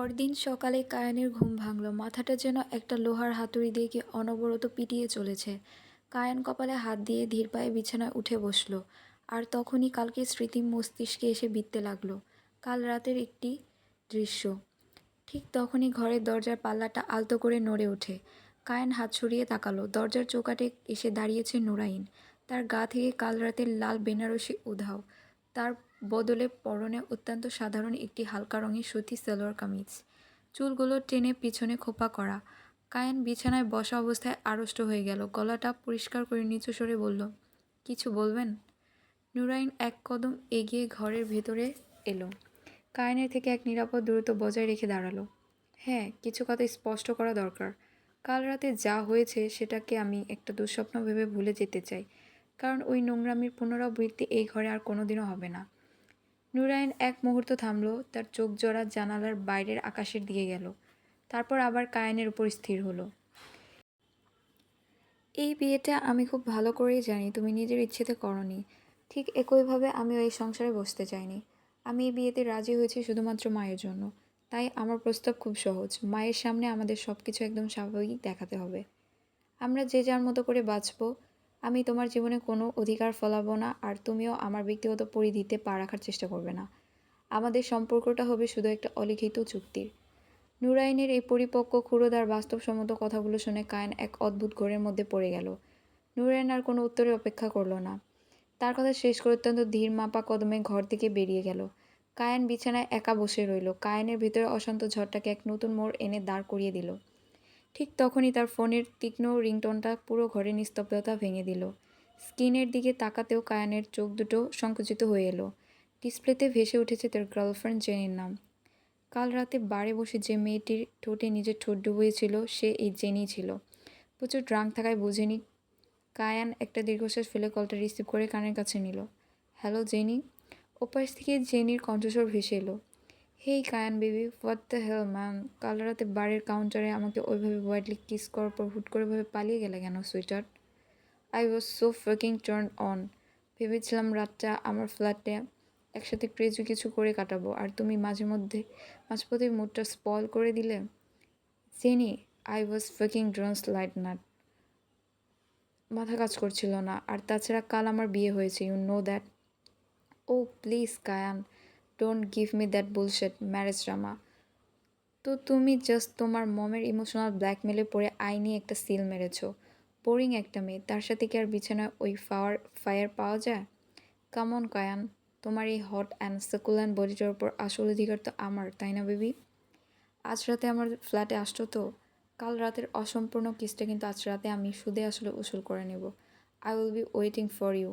পরদিন সকালে কায়ানের ঘুম ভাঙল। মাথাটা যেন একটা লোহার হাতুড়ি দিয়ে কি অনবরত পিটিয়ে চলেছে। কায়ান কপালে হাত দিয়ে ধীর পায়ে বিছানায় উঠে বসল। আর তখনই কালকের স্মৃতি মস্তিষ্কে এসে বিঁধতে লাগলো। কাল রাতের একটি দৃশ্য। ঠিক তখনই ঘরের দরজার পাল্লাটা আলতো করে নড়ে ওঠে। কায়ান হাত সরিয়ে তাকালো। দরজার চৌকাঠে এসে দাঁড়িয়েছে নুরাইন। তার গা থেকে কাল রাতের লাল বেনারসি উধাও। তার বদলে পরনে অত্যন্ত সাধারণ একটি হালকা রঙের সুতি সালোয়ার কামিজ, চুলগুলো টেনে পিছনে খোপা করা। কায়ান বিছানায় বসা অবস্থায় আড়ষ্ট হয়ে গেল। গলাটা পরিষ্কার করে নিচু স্বরে বলল, কিছু বলবেন? নুরাইন এক কদম এগিয়ে ঘরের ভেতরে এলো। কায়ানের থেকে এক নিরাপদ দূরত্ব বজায় রেখে দাঁড়ালো। হ্যাঁ, কিছু কথা স্পষ্ট করা দরকার। কাল রাতে যা হয়েছে সেটাকে আমি একটা দুঃস্বপ্ন ভেবে ভুলে যেতে চাই, কারণ ওই নোংরামির পুনরাবৃত্তি এই ঘরে আর কোনোদিনও হবে না। নুরাইন এক মুহূর্ত থামল, তার চোখ জোড়া জানালার বাইরের আকাশের দিকে গেল। তারপর আবার কায়ানের উপর স্থির হলো। এই বিয়েটা আমি খুব ভালো করেই জানি তুমি নিজের ইচ্ছেতে করনি। ঠিক একইভাবে আমিও এই সংসারে বসতে চাইনি। আমি এই বিয়েতে রাজি হয়েছি শুধুমাত্র মায়ের জন্য। তাই আমার প্রস্তাব খুব সহজ। মায়ের সামনে আমাদের সব কিছু একদম স্বাভাবিক দেখাতে হবে। আমরা যে যার মতো করে বাঁচব। আমি তোমার জীবনে কোনো অধিকার ফলাবো না, আর তুমিও আমার ব্যক্তিগত পরিধিতে পা রাখার চেষ্টা করবে না। আমাদের সম্পর্কটা হবে শুধু একটা অলিখিত চুক্তির। নুরাইনের এই পরিপক্ক ক্ষুরোদার বাস্তবসম্মত কথাগুলো শুনে কায়ান এক অদ্ভুত ঘোরের মধ্যে পড়ে গেল। নুরাইন আর কোনো উত্তরে অপেক্ষা করল না। তার কথা শেষ করে অত্যন্ত ধীর মাপা কদমে ঘর থেকে বেরিয়ে গেল। কায়ান বিছানায় একা বসে রইল। কায়ানের ভিতরে অশান্ত ঝড়টাকে এক নতুন মোড় এনে দাঁড় করিয়ে দিল। ঠিক তখনই তার ফোনের তীক্ষ্ণ রিংটোনটা পুরো ঘরের নিস্তব্ধতা ভেঙে দিল। স্ক্রিনের দিকে তাকাতেও কায়ানের চোখ দুটো সংকুচিত হয়ে এলো। ডিসপ্লেতে ভেসে উঠেছে তার গার্লফ্রেন্ড জেনির নাম। কাল রাতে বারে বসে যে মেয়েটির ঠোঁটে নিজের ঠোঁট ডুবিয়েছিল সে এই জেনি ছিল। প্রচুর ড্রাঙ্ক থাকায় বোঝেনি। কায়ান একটা দীর্ঘশ্বাস ফেলে কলটা রিসিভ করে কানের কাছে নিল। Hello Jenny. ওপাশ থেকে জেনির কণ্ঠস্বর ভেসে এলো। Hey Kayan baby, what the hell man. কাল রাতে বারের কাউন্টারে আমাকে ওইভাবে ওয়াইডলি কিস করার পর হুট করে ভাবে পালিয়ে গেলে কেন সুইটার? I was so fucking turn on. ভেবেছিলাম রাতটা আমার ফ্ল্যাটে একসাথে ক্রেজি কিছু করে কাটাবো, আর তুমি মাঝপথে মুডটা স্পয়েল করে দিলে। Jenny, I was fucking drunk last night. মাথা কাজ করছিল না, আর তাছাড়া কাল আমার বিয়ে হয়েছে, you know that. Oh please Kayan, don't give me that bullshit marriage drama. তো তুমি জাস্ট তোমার মমের ইমোশনাল ব্ল্যাকমেলে পড়ে আইনি একটা সিল মেরেছো। বোরিং একটা মেয়ে, তার সাথে কি আর বিছানায় ওই ফায়ার পাওয়া যায়? কাম অন কায়ান, তোমার এই হট অ্যান্ড সাকুলেন্ট বডিটার উপর আসল অধিকার তো আমার, তাই না বেবি? আজ রাতে আমার ফ্ল্যাটে আসছো তো? কাল রাতের অসম্পূর্ণ কিসটা কিন্তু আজ রাতে আমি সুদে আসলে উসুল করে নেব। I will be waiting for you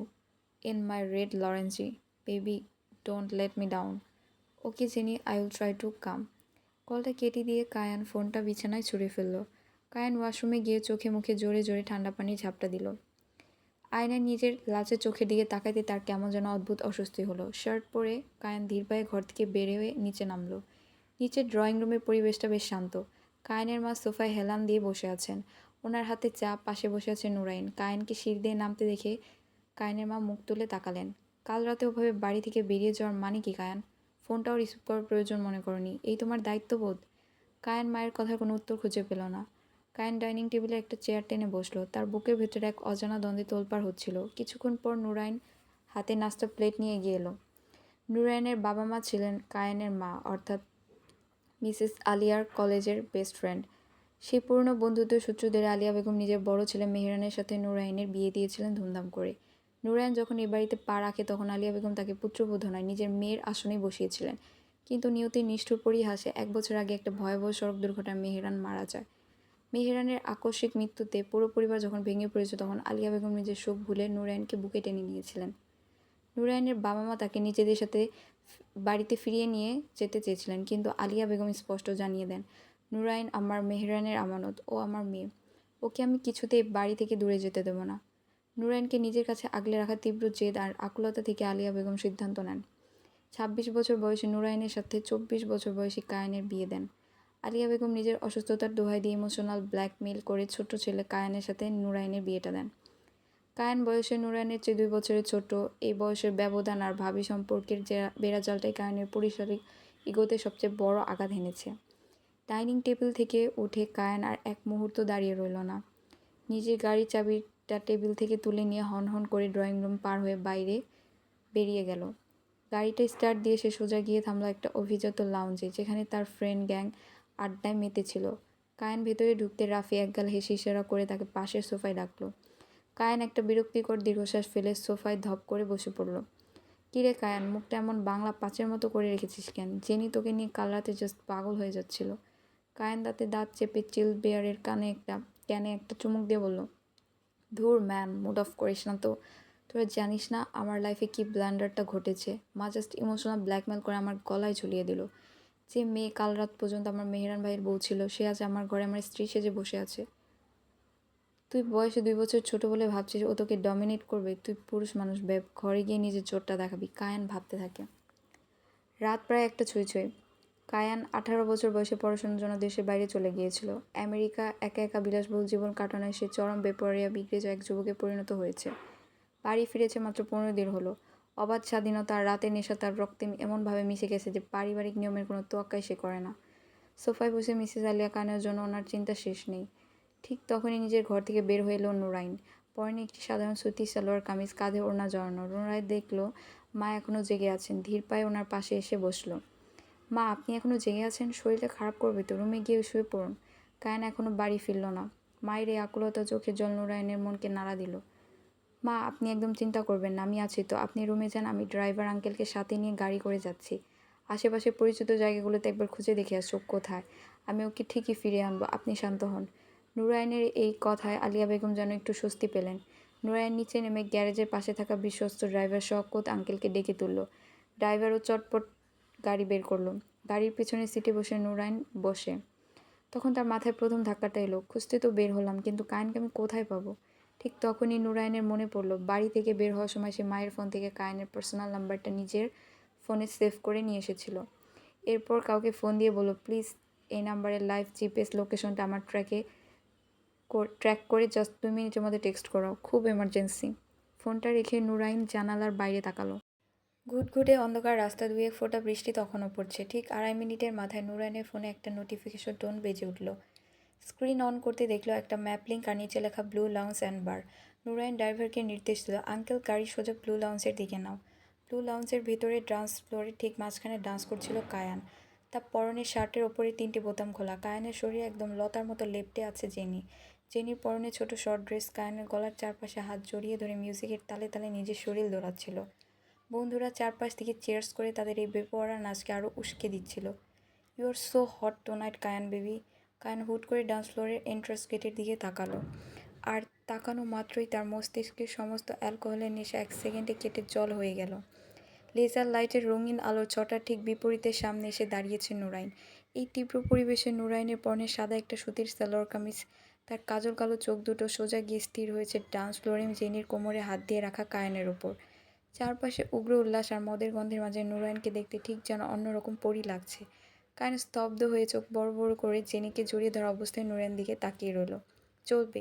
in my red Lorenzi. Baby, don't let me down. Okay Jenny, I will try to come. কলটা কেটে দিয়ে কায়ান ফোনটা বিছানায় ছুঁড়ে ফেলল। কায়ান ওয়াশরুমে গিয়ে চোখে মুখে জোরে জোরে ঠান্ডা পানির ঝাপটা দিল। আয়নায় নিজের লালচে চোখের দিকে তাকাতে তার কেমন যেন অদ্ভুত অস্বস্তি হলো। শার্ট পরে কায়ান ধীর পায়ে ঘর থেকে বের হয়ে নিচে নামলো। নিচের ড্রয়িং রুমের পরিবেশটা বেশ শান্ত। কায়ানের মা সোফায় হেলান দিয়ে বসে আছেন। ওনার হাতে চা, পাশে বসে আছে নুরাইন। কায়ানকে সিঁড়ি দিয়ে নামতে দেখে কায়ানের মা মুখ তুলে তাকালেন। কাল রাতে ওভাবে বাড়ি থেকে বেরিয়ে যাওয়ার মানে কি কায়ান? ফোনটাও রিসিভ করার প্রয়োজন মনে করনি, এই তোমার দায়িত্ববোধ? কায়ান মায়ের কথার কোনো উত্তর খুঁজে পেল না। কায়ান ডাইনিং টেবিলে একটা চেয়ার টেনে বসলো। তার বুকের ভেতরে এক অজানা দ্বন্দ্বে তোলপাড় হচ্ছিল। কিছুক্ষণ পর নুরাইন হাতে নাস্তার প্লেট নিয়ে এগিয়ে এলো। নুরাইনের বাবা মা ছিলেন কায়ানের মা, অর্থাৎ মিসেস আলিয়ার কলেজের বেস্ট ফ্রেন্ড। সেই পুরনো বন্ধুত্বের সূত্র ধরে আলিয়া বেগম নিজের বড় ছেলে মেহরানের সাথে নুরাইনের বিয়ে দিয়েছিলেন ধুমধাম করে। নুরাইন যখন এ বাড়িতে পা রাখে তখন আলিয়া বেগম তাকে পুত্রবধূ নয়, নিজের মেয়ের আসনেই বসিয়েছিলেন। কিন্তু নিয়তির নিষ্ঠুর পরিহাসে 1 বছর আগে একটা ভয়াবহ সড়ক দুর্ঘটনায় মেহরান মারা যায়। মেহরানের আকস্মিক মৃত্যুতে পুরো পরিবার যখন ভেঙে পড়েছে তখন আলিয়া বেগম নিজের শোক ভুলে নুরাইনকে বুকে টেনে নিয়েছিলেন। নুরাইনের বাবা মা তাকে নিজেদের সাথে বাড়িতে ফিরিয়ে নিয়ে যেতে চেয়েছিলেন, কিন্তু আলিয়া বেগম স্পষ্ট জানিয়ে দেন, নুরাইন আমার মেহরানের আমানত, ও আমার মেয়ে। ওকে আমি কিছুতেই বাড়ি থেকে দূরে যেতে দেব না। নুরাইনকে নিজের কাছে আগলে রাখার তীব্র জেদ আর আকুলতা থেকে আলিয়া বেগম সিদ্ধান্ত নেন 26 বছর বয়সী নুরাইনের সাথে 24 বছর বয়সী কায়ানের বিয়ে দেন। আলিয়া বেগম নিজের অসুস্থতার দোহাই দিয়ে ইমোশনাল ব্ল্যাকমেইল করে ছোট ছেলে কায়ানের সাথে নুরাইনের বিয়েটা দেন। কায়ান বয়সে নুরাইনের চেয়ে 2 বছরের ছোট। এই বয়সের ব্যবধান আর ভাবি সম্পর্কের বেড়াজালটাই কায়ানের পরিসরিক ইগোতে সবচেয়ে বড় আঘাত এনেছে। ডাইনিং টেবিল থেকে উঠে কায়ান আর এক মুহূর্ত দাঁড়িয়ে রইল না। নিজের গাড়ির চাবিটা টেবিল থেকে তুলে নিয়ে হন হন করে ড্রয়িং রুম পার হয়ে বাইরে বেরিয়ে গেল। গাড়িটা স্টার্ট দিয়ে সে সোজা গিয়ে থামলো একটা অভিজাত লাউঞ্জে, যেখানে তার ফ্রেন্ড গ্যাং আড্ডায় মেতেছিল। কায়ান ভেতরে ঢুকতে রাফি একগাল হেসে ইশারা করে তাকে পাশের সোফায় ডাকলো। কায়ান একটা বিরক্তিকর দীর্ঘশ্বাস ফেলে সোফায় ধপ করে বসে পড়ল। কিরে কায়ান, মুখটা এমন বাংলা পাঁচের মতো করে রেখেছিস কেন? জেনি তোকে নিয়ে কাল রাতে জাস্ট পাগল হয়ে যাচ্ছিল। কায়ান দাঁতে দাঁত চেপে চিল বেয়ারের ক্যানে একটা চুমুক দিয়ে বলল, ধুর ম্যান, মুড অফ করিস না তো। তোরা জানিস না আমার লাইফে কি ব্লান্ডারটা ঘটেছে। মা জাস্ট ইমোশনাল ব্ল্যাকমেল করে আমার গলায় ঝুলিয়ে দিল। যে মেয়ে কাল রাত পর্যন্ত আমার মেহেরান ভাইয়ের বউ ছিল, সে আজ আমার ঘরে আমার স্ত্রী সেজে বসে আছে। তুই বয়সে 2 বছর ছোট বলে ভাবছিস ও তোকে ডমিনেট করবে? তুই পুরুষ মানুষ বেব, ঘরে গিয়ে নিজের জোরটা দেখাবি। কায়ান ভাবতে থাকে। রাত প্রায় একটা ছুঁই ছুঁই। কায়ান 18 বছর বয়সে পড়াশোনার জন্য দেশের বাইরে চলে গিয়েছিল। আমেরিকা একা একা বিলাসবহুল জীবন কাটানোয় সে চরম বেপরোয়া বিগড়ে যাওয়া এক যুবকে পরিণত হয়েছে। বাড়ি ফিরেছে মাত্র 15 দিন হলো। অবাধ স্বাধীনতা আর রাতের নেশা তার রক্তে এমনভাবে মিশে গেছে যে পারিবারিক নিয়মের কোনো তোয়াক্কাই সে করে না। সোফায় বসে মিসেস আলিয়া খানের জন্য ওনার চিন্তা শেষ নেই। ঠিক তখনই নিজের ঘর থেকে বের হয়ে এলো নুরাইন। পরনে একটি সাধারণ সুতি সালোয়ার কামিজ, কাঁধে ওড়না জড়ানো। নুরাইন দেখলো মা এখনও জেগে আছেন। ধীর পায়ে ওনার পাশে এসে বসলো। মা, আপনি এখনও জেগে আছেন? শরীরটা খারাপ করবে তো, রুমে গিয়ে শুয়ে পড়ুন। কায়ান এখনও বাড়ি ফিরল না। মায়ের এই আকুলতা চোখের জল নুরাইনের মনকে নাড়া দিল। মা, আপনি একদম চিন্তা করবেন না, আমি আছি তো। আপনি রুমে যান, আমি ড্রাইভার আঙ্কেলকে সাথে নিয়ে গাড়ি করে যাচ্ছি। আশেপাশে পরিচিত জায়গাগুলোতে একবার খুঁজে দেখে আসো কোথায়। আমি ওকে ঠিকই ফিরিয়ে আনবো, আপনি শান্ত হন। নুরাইনের এই কথায় আলিয়া বেগম যেন একটু স্বস্তি পেলেন। নুরাইন নিচে নেমে গ্যারেজের পাশে থাকা বিশ্বস্ত ড্রাইভার শওকত আঙ্কেলকে ডেকে তুলল। ড্রাইভারও চটপট গাড়ি বের করলো। গাড়ির পিছনের সিটে বসে নুরাইন বসে। তখন তার মাথায় প্রথম ধাক্কাটা এলো। খুঁজতে তো বের হলাম, কিন্তু কায়ানকে আমি কোথায় পাবো? ঠিক তখনই নুরাইনের মনে পড়ল, বাড়ি থেকে বের হওয়ার সময় সে মায়ের ফোন থেকে কায়ানের পার্সোনাল নাম্বারটা নিজের ফোনে সেভ করে নিয়ে এসেছিল। এরপর কাউকে ফোন দিয়ে বলল, প্লিজ এই নাম্বারের লাইভ জিপিএস লোকেশনটা আমার ট্র্যাক করে জাস্ট 2 মিনিটের মধ্যে টেক্সট করো, খুব এমার্জেন্সি। ফোনটা রেখে নুরাইন জানালার বাইরে তাকালো। ঘুটঘুটে অন্ধকার রাস্তা, 2-1 ফোঁটা বৃষ্টি তখনও পড়ছে। ঠিক 2.5 মিনিটের মাথায় নুরাইনের ফোনে একটা নোটিফিকেশন টোন বেজে উঠল। স্ক্রিন অন করতে দেখলো একটা ম্যাপ লিঙ্ক আর নিচে লেখা blue lounge and bar. Nurain ড্রাইভারকে নির্দেশ দিল, আঙ্কেল গাড়ি সোজা ব্লু লাউঞ্জের দিকে নাও। ব্লু লাউঞ্জের ভিতরে ডান্স ফ্লোরের ঠিক মাঝখানে ডান্স করছিল কায়ান। তার পরনের শার্টের ওপরে 3টে বোতাম খোলা। কায়ানের শরীরে একদম লতার মতো লেপ্টে আছে জেনি। জেনির পরনে ছোট শর্ট ড্রেস। কায়ানের গলার চারপাশে হাত জড়িয়ে ধরে মিউজিকের তালে তালে নিজের শরীর দোলাচ্ছিল। বন্ধুরা চারপাশ থেকে চেয়ার্স করে তাদের এই বেপরোয়া নাচকে আরও উস্কে দিচ্ছিল। You are so hot tonight Kayan baby. Kayan হুট করে ডান্স ফ্লোরের এন্ট্রান্স গেটের দিকে তাকালো। আর তাকানো মাত্রই তার মস্তিষ্কের সমস্ত অ্যালকোহলের নেশা 1 সেকেন্ডে কেটে জল হয়ে গেল। লেজার লাইটের রঙিন আলোর ছটার ঠিক বিপরীতের সামনে এসে দাঁড়িয়েছে নুরাইন। এই তীব্র পরিবেশে নুরাইনের পরনে সাদা একটা সুতির সালোয়ার কামিজ। তার কাজল কালো চোখ দুটো সোজা গিয়ে স্থির হয়েছে ডান্স ফ্লোরে জেনির কোমরে হাত দিয়ে রাখা কায়ানের ওপর। চারপাশে উগ্র উল্লাস আর মদের গন্ধের মাঝে নুরাইনকে দেখতে ঠিক যেন অন্যরকম পরী লাগছে। কায়ান স্তব্ধ হয়ে চোখ বড় বড় করে জেনিকে জড়িয়ে ধরা অবস্থায় নুরাইনের দিকে তাকিয়ে রইল। চলবে।